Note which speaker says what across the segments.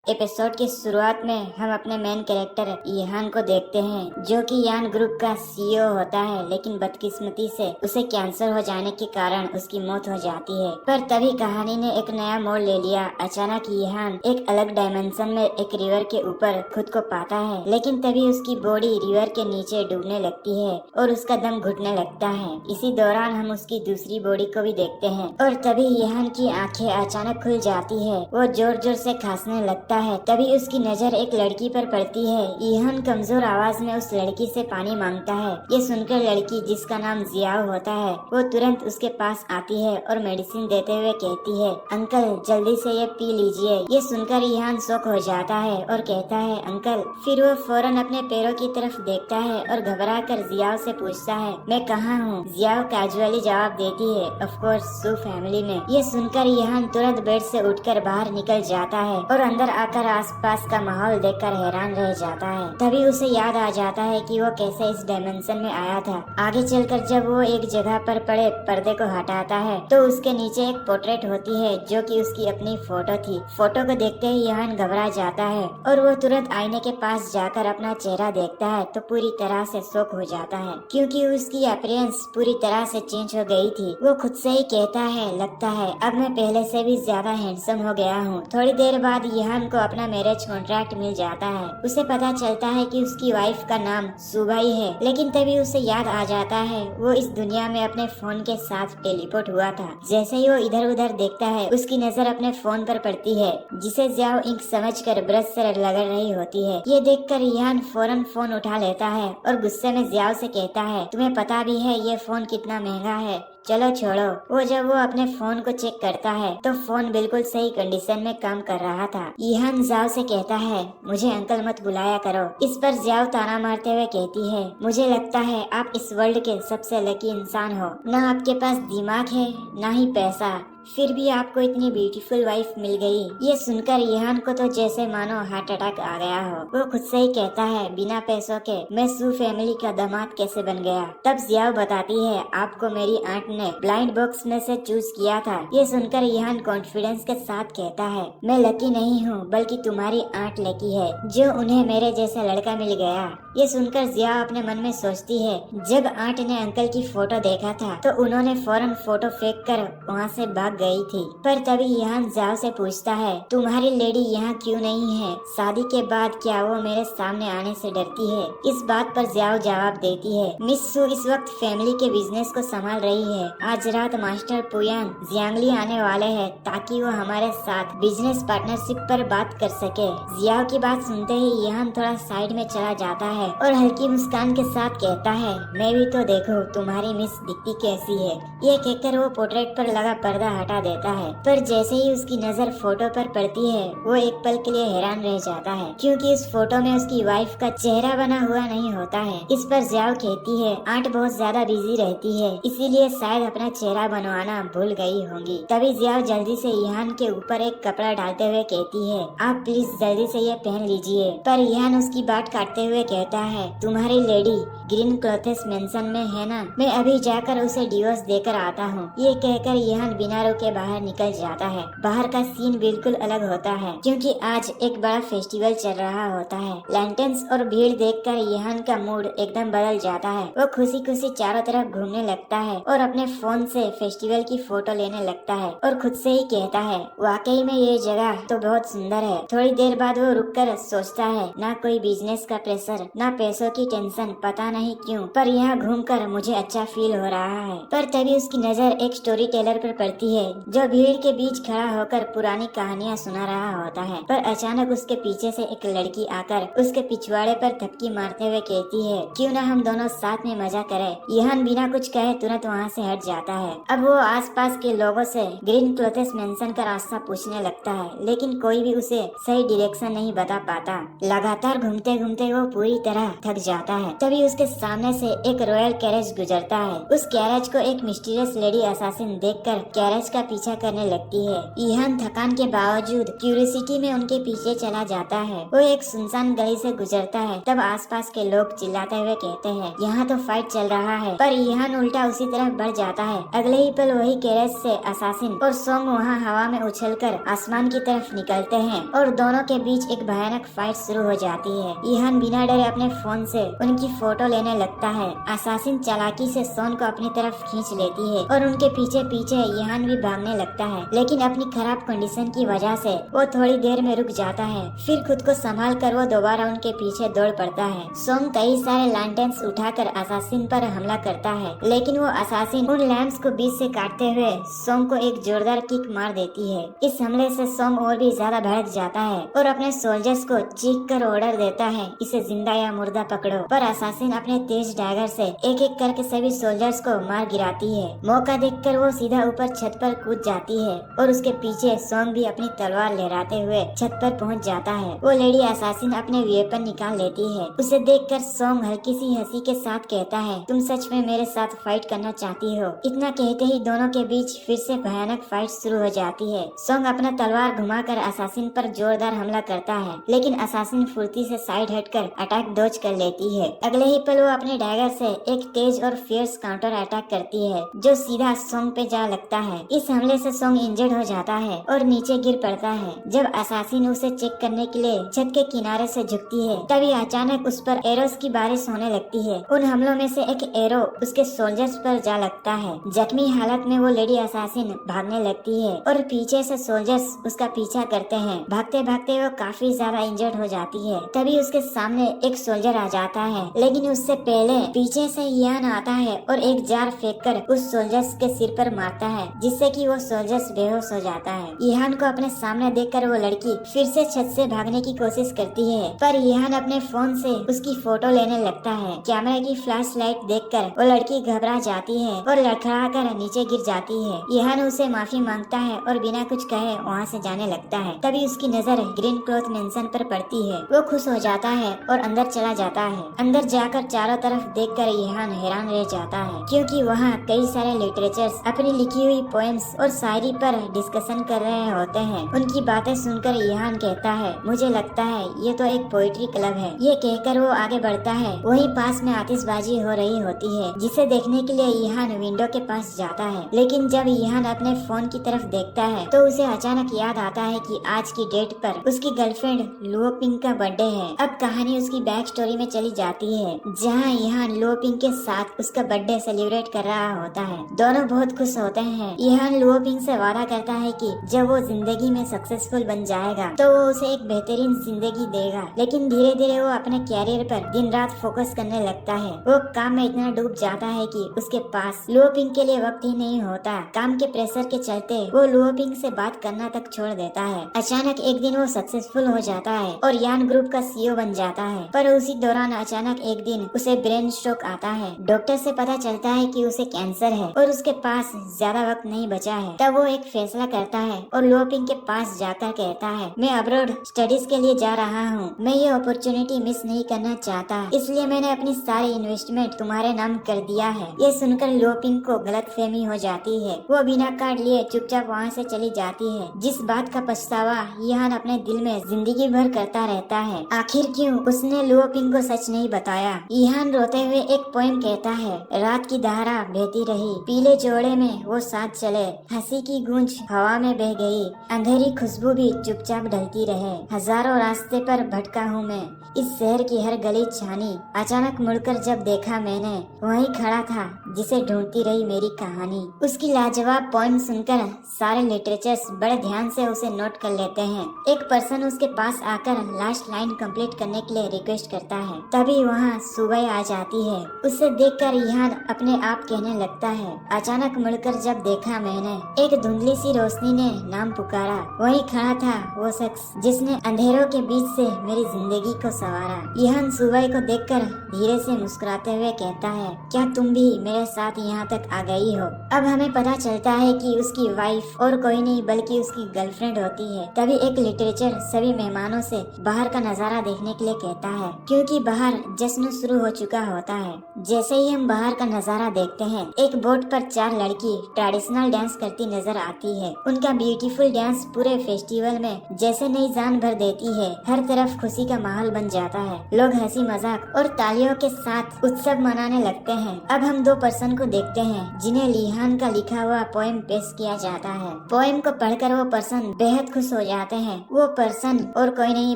Speaker 1: Episode की शुरुआत में हम अपने मेन कैरेक्टर यान को देखते हैं, जो कि यान ग्रुप का सीईओ होता है, लेकिन बदकिस्मती से उसे कैंसर हो जाने के कारण उसकी मौत हो जाती है। पर तभी कहानी ने एक नया मोड़ ले लिया। अचानक यान एक अलग डायमेंशन में एक रिवर के ऊपर खुद को पाता है, लेकिन तभी उसकी बॉडी रिवर के नीचे डूबने लगती है और उसका दम घुटने लगता है। इसी दौरान हम उसकी दूसरी बॉडी को भी देखते हैं और तभी यान की आंखें अचानक खुल जाती है। वो जोर जोर से खांसने लगता है। तभी उसकी नजर एक लड़की पर पड़ती है। ईहान कमजोर आवाज में उस लड़की से पानी मांगता है। ये सुनकर लड़की, जिसका नाम जियाओ होता है, वो तुरंत उसके पास आती है और मेडिसिन देते हुए कहती है, अंकल जल्दी से ये पी लीजिए। ये सुनकर ईहान शॉक हो जाता है और कहता है, अंकल। फिर वो फौरन अपने पैरों की तरफ देखता है और घबरा कर जियाओ से पूछता है, मैं कहाँ हूँ? जियाओ कैजुअली जवाब देती है, ऑफ कोर्स सू फैमिली में। ये सुनकर ईहान तुरंत बेड से उठकर बाहर निकल जाता है और अंदर आकर आसपास का माहौल देखकर हैरान रह जाता है। तभी उसे याद आ जाता है कि वो कैसे इस डायमेंशन में आया था। आगे चलकर जब वो एक जगह पर पड़े पर्दे को हटाता है तो उसके नीचे एक पोर्ट्रेट होती है, जो कि उसकी अपनी फोटो थी। फोटो को देखते ही यान घबरा जाता है और वो तुरंत आईने के पास जाकर अपना चेहरा देखता है तो पूरी तरह से शॉक हो जाता है, क्योंकि उसकी अपीयरेंस पूरी तरह से चेंज हो गई थी। वो खुद से ही कहता है, लगता है अब मैं पहले से भी ज्यादा हैंडसम हो गया हूँ। थोड़ी देर बाद यान को अपना मैरिज कॉन्ट्रैक्ट मिल जाता है। उसे पता चलता है कि उसकी वाइफ का नाम सुबाई है, लेकिन तभी उसे याद आ जाता है वो इस दुनिया में अपने फोन के साथ टेलीपोर्ट हुआ था। जैसे ही वो इधर उधर देखता है, उसकी नजर अपने फोन पर पड़ती है, जिसे जियाओ इंक समझकर ब्रश से रगड़ रही होती है। ये देखकर यान फौरन फोन उठा लेता है और गुस्से में जियाओ से कहता है, तुम्हें पता भी है ये फोन कितना महंगा है? चलो छोड़ो। जब वो अपने फोन को चेक करता है तो फोन बिल्कुल सही कंडीशन में काम कर रहा था। ईहान जियाओ से कहता है, मुझे अंकल मत बुलाया करो। इस पर जियाओ ताना मारते हुए कहती है, मुझे लगता है आप इस वर्ल्ड के सबसे लकी इंसान हो। न आपके पास दिमाग है, न ही पैसा, फिर भी आपको इतनी ब्यूटीफुल वाइफ मिल गई। ये सुनकर ईहान को तो जैसे मानो हार्ट अटैक आ गया हो। वो खुद से ही कहता है, बिना पैसों के मैं सू फैमिली का दामाद कैसे बन गया? तब जियाओ बताती है, आपको मेरी आंट ने ब्लाइंड बॉक्स में से चूज किया था। ये सुनकर ईहान कॉन्फिडेंस के साथ कहता है, मैं लकी नहीं हूँ, बल्कि तुम्हारी आंट लकी है, जो उन्हें मेरे जैसा लड़का मिल गया। ये सुनकर जियाओ अपने मन में सोचती है, जब आंट ने अंकल की फोटो देखा था तो उन्होंने फौरन फोटो फेंक कर वहाँ से भाग गई थी। पर तभी यान जियाओ से पूछता है, तुम्हारी लेडी यहाँ क्यों नहीं है? शादी के बाद क्या वो मेरे सामने आने से डरती है? इस बात पर जियाओ जवाब देती है, मिस सू इस वक्त फैमिली के बिजनेस को संभाल रही है। आज रात मास्टर पुयांग जियांगली आने वाले हैं, ताकि वो हमारे साथ बिजनेस पार्टनरशिप पर बात कर सके। जियाओ की बात सुनते ही यान थोड़ा साइड में चला जाता है और हल्की मुस्कान के साथ कहता है, मैं भी तो देखो तुम्हारी मिस दिखती कैसी है। ये कहकर वो पोर्ट्रेट पर लगा पर्दा हटा देता है। पर जैसे ही उसकी नजर फोटो पर पड़ती है, वो एक पल के लिए हैरान रह जाता है, क्योंकि इस फोटो में उसकी वाइफ का चेहरा बना हुआ नहीं होता है। इस पर जियाओ कहती है, आंट बहुत ज्यादा बिजी रहती है, इसीलिए शायद अपना चेहरा बनवाना भूल गई होंगी। तभी जियाओ जल्दी से ईहान के ऊपर एक कपड़ा डालते हुए कहती है, आप प्लीज जल्दी से ये पहन लीजिए। पर ईहान उसकी बात काटते हुए कहता है, तुम्हारी लेडी ग्रीन क्लॉथेस मेंशन में है ना? मैं अभी जाकर उसे डिवोर्स देकर आता हूँ। ये कहकर ईहान बिना रुके बाहर निकल जाता है। बाहर का सीन बिल्कुल अलग होता है, क्योंकि आज एक बड़ा फेस्टिवल चल रहा होता है। लैंटर्न्स और भीड़ देखकर ईहान का मूड एकदम बदल जाता है। वो खुशी खुशी चारों तरफ घूमने लगता है और अपने फोन से फेस्टिवल की फोटो लेने लगता है और खुद से ही कहता है, वाकई में ये जगह तो बहुत सुंदर है। थोड़ी देर बाद वो रुककर सोचता है, ना कोई बिजनेस का प्रेशर, ना पैसों की टेंशन, पता नहीं क्यों, पर यहाँ घूमकर मुझे अच्छा फील हो रहा है। पर तभी उसकी नजर एक स्टोरी टेलर पर पड़ती है, जो भीड़ के बीच खड़ा होकर पुरानी कहानियाँ सुना रहा होता है। पर अचानक उसके पीछे से एक लड़की आकर उसके पिछवाड़े पर थपकी मारते हुए कहती है, क्यों ना हम दोनों साथ में मजा करें। ईहान बिना कुछ कहे तुरंत वहाँ से हट जाता है। अब वो आसपास के लोगों से ग्रीन क्लॉथेस मेंशन का रास्ता पूछने लगता है, लेकिन कोई भी उसे सही डायरेक्शन नहीं बता पाता। लगातार घूमते घूमते वो पूरी तरह थक जाता है। तभी उसके सामने से एक रॉयल कैरेज गुजरता है। उस कैरेज को एक मिस्टीरियस लेडी असासिन देखकर कैरेज सर्च का पीछा करने लगती है। ईहान थकान के बावजूद क्यूरियोसिटी में उनके पीछे चला जाता है। वो एक सुनसान गली से गुजरता है, तब आसपास के लोग चिल्लाते हुए कहते हैं, यहाँ तो फाइट चल रहा है। पर ईहान उल्टा उसी तरफ बढ़ जाता है। अगले ही पल वही कैरेज से असासिन और सोंग वहाँ हवा में उछलकर आसमान की तरफ निकलते हैं और दोनों के बीच एक भयानक फाइट शुरू हो जाती है। ईहान बिना डरे अपने फोन से उनकी फोटो लेने लगता है। असासिन चालाकी से सोन को अपनी तरफ खींच लेती है और उनके पीछे पीछे ईहान भी भागने लगता है, लेकिन अपनी खराब कंडीशन की वजह से वो थोड़ी देर में रुक जाता है। फिर खुद को संभाल कर वो दोबारा उनके पीछे दौड़ पड़ता है। सोंग कई सारे लैंटर्न्स उठाकर असासिन पर हमला करता है, लेकिन वो असासिन उन लैंप्स को बीच से काटते हुए सोंग को एक जोरदार किक मार देती है। इस हमले से सोंग और भी ज्यादा भड़क जाता है और अपने सोल्जर्स को चीख कर ऑर्डर देता है, इसे जिंदा या मुर्दा पकड़ो। पर असासिन अपने तेज डैगर से एक एक करके सभी सोल्जर्स को मार गिराती है। मौका देखकर वो सीधा ऊपर छत पर कूद जाती है और उसके पीछे सोंग भी अपनी तलवार लहराते हुए छत पर पहुंच जाता है। वो लेडी असासिन अपने वेपन निकाल लेती है। उसे देखकर सोंग हल्की सी हंसी के साथ कहता है, तुम सच में मेरे साथ फाइट करना चाहती हो? इतना कहते ही दोनों के बीच फिर से भयानक फाइट शुरू हो जाती है। सोंग अपना तलवार घुमाकर असासिन पर जोरदार हमला करता है, लेकिन असासिन फुर्ती से साइड हटकर अटैक डॉज कर लेती है। अगले ही पल वो अपने डैगर से एक तेज और फियर्स काउंटर अटैक करती है, जो सीधा सोंग पे जा लगता है। इस हमले से सोंग इंजर्ड हो जाता है और नीचे गिर पड़ता है। जब असासिन उसे चेक करने के लिए छत के किनारे से झुकती है, तभी अचानक उस पर एरोस की बारिश होने लगती है। उन हमलों में से एक एरो उसके सोल्जर्स पर जा लगता है। जख्मी हालत में वो लेडी असासिन भागने लगती है और पीछे से सोल्जर्स उसका पीछा करते हैं। भागते भागते वो काफी ज्यादा इंजर्ड हो जाती है। तभी उसके सामने एक सोल्जर आ जाता है, लेकिन उससे पहले पीछे से ईहान आता है और एक जार फेंककर उस सोल्जर्स के सिर पर मारता है, जिससे कि वो सोल्जर्स बेहोश हो जाता है। ईहान को अपने सामने देखकर वो लड़की फिर से छत से भागने की कोशिश करती है, पर ईहान अपने फोन से उसकी फोटो लेने लगता है। कैमरे की फ्लैश लाइट देखकर वो लड़की घबरा जाती है और लड़खड़ाकर नीचे गिर जाती है। ईहान उसे माफी मांगता है और बिना कुछ कहे वहाँ से जाने लगता है। तभी उसकी नजर ग्रीन क्लॉथ मेंशन पर पड़ती है। वो खुश हो जाता है और अंदर चला जाता है। अंदर जाकर चारों तरफ देखकर ईहान हैरान रह जाता है, क्योंकि वहाँ कई सारे लिटरेचर्स अपनी लिखी हुई पोएम्स और शायरी पर डिस्कशन कर रहे होते हैं। उनकी बातें सुनकर ईहान कहता है, मुझे लगता है ये तो एक पोइट्री क्लब है। ये कहकर वो आगे बढ़ता है। वहीं पास में आतिशबाजी हो रही होती है, जिसे देखने के लिए ईहान विंडो के पास जाता है। लेकिन जब ईहान अपने फोन की तरफ देखता है तो उसे अचानक याद आता है कि आज की डेट पर उसकी गर्लफ्रेंड लुओ पिंग का बर्थडे है। अब कहानी उसकी बैक स्टोरी में चली जाती है, जहाँ ईहान लुओ पिंग के साथ उसका बर्थडे सेलिब्रेट कर रहा होता है। दोनों बहुत खुश होते हैं। ईहान लुओ पिंग से वादा करता है कि जब वो जिंदगी में सक्सेसफुल बन जाएगा तो वो उसे एक बेहतरीन जिंदगी देगा। लेकिन धीरे धीरे वो अपने कैरियर पर दिन रात फोकस करने लगता है। वो काम में इतना डूब जाता है कि उसके पास लुओ पिंग के लिए वक्त ही नहीं होता। काम के प्रेशर के चलते वो लुओ पिंग से बात करना तक छोड़ देता है। अचानक एक दिन वो सक्सेसफुल हो जाता है और यान ग्रुप का सीईओ बन जाता है। पर उसी दौरान अचानक एक दिन उसे ब्रेन स्ट्रोक आता है। डॉक्टर से पता चलता है कि उसे कैंसर है और उसके पास ज्यादा वक्त नहीं बचा है। तब वो एक फैसला करता है और लुओ पिंग के पास जाकर कहता है, मैं अब्रॉड स्टडीज के लिए जा रहा हूँ। मैं ये अपॉर्चुनिटी मिस नहीं करना चाहता, इसलिए मैंने अपनी सारी इन्वेस्टमेंट तुम्हारे नाम कर दिया है। ये सुनकर लुओ पिंग को गलतफहमी हो जाती है। वो बिना कार्ड लिए चुपचाप वहाँ से चली जाती है, जिस बात का पछतावा ईहान अपने दिल में जिंदगी भर करता रहता है। आखिर क्यों उसने लुओ पिंग को सच नहीं बताया। ईहान रोते हुए एक पोएम कहता है, रात की धारा बहती रही, पीले जोड़े में वो साथ चले, हंसी की गूंज हवा में बह गई, अंधेरी खुशबू भी चुपचाप ढलती रहे, हजारों रास्ते पर भटका हूँ मैं, इस शहर की हर गली छानी, अचानक मुड़कर जब देखा मैंने, वहीं खड़ा था जिसे ढूंढती रही मेरी कहानी। उसकी लाजवाब पोएम सुनकर सारे लिटरेचर्स बड़े ध्यान से उसे नोट कर लेते हैं। एक पर्सन उसके पास आकर लास्ट लाइन कंप्लीट करने के लिए रिक्वेस्ट करता है। तभी वहाँ सुबह आ जाती है। उसे देखकर ईहान अपने आप कहने लगता है, अचानक मुड़कर जब देखा मैंने, एक धुंधली सी रोशनी ने नाम पुकारा, वहीं खड़ा था वो शख्स जिसने अंधेरों के बीच से मेरी जिंदगी को सवारा। ईहान सुबह को देखकर धीरे से मुस्कुराते हुए कहता है, क्या तुम भी मेरे साथ यहाँ तक आ गई हो? अब हमें पता चलता है कि उसकी वाइफ और कोई नहीं बल्कि उसकी गर्लफ्रेंड होती है। तभी एक लिटरेचर सभी मेहमानों से बाहर का नजारा देखने के लिए कहता है, क्योंकि बाहर जश्न शुरू हो चुका होता है। जैसे ही हम बाहर का नजारा देखते हैं, एक बोट पर 4 लड़की ट्रेडिशनल डांस करती नजर आती है। उनका ब्यूटीफुल डांस पूरे फेस्टिवल में जैसे नई जान भर देती है। हर तरफ खुशी का माहौल बन जाता है। लोग हंसी मजाक और तालियों के साथ उत्सव मनाने लगते हैं। अब हम दो पर्सन को देखते हैं जिन्हें लिहान का लिखा हुआ पोएम पेश किया जाता है। पोएम को पढ़कर वो पर्सन बेहद खुश हो जाते हैं। वो पर्सन और कोई नहीं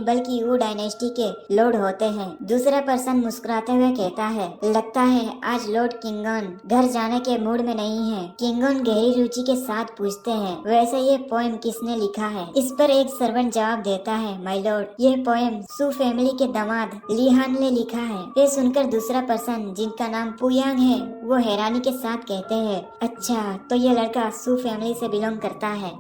Speaker 1: बल्कि वू डायनेस्टी के लॉर्ड होते हैं। दूसरा पर्सन मुस्कुराते हुए कहता है, लगता है आज लॉर्ड किंगन घर जाने के मूड में नहीं है। किंगन गहरी रुचि के साथ पूछते हैं, वैसे ये पोएम किसने लिखा है? इस पर एक सर्वेंट जवाब देता है, माय लॉर्ड, ये पोएम सू फैमिली के दामाद लिहान ने लिखा है। ये सुनकर दूसरा पर्सन जिनका नाम पुयांग है वो हैरानी के साथ कहते हैं, अच्छा तो ये लड़का सू फैमिली से बिलोंग करता है।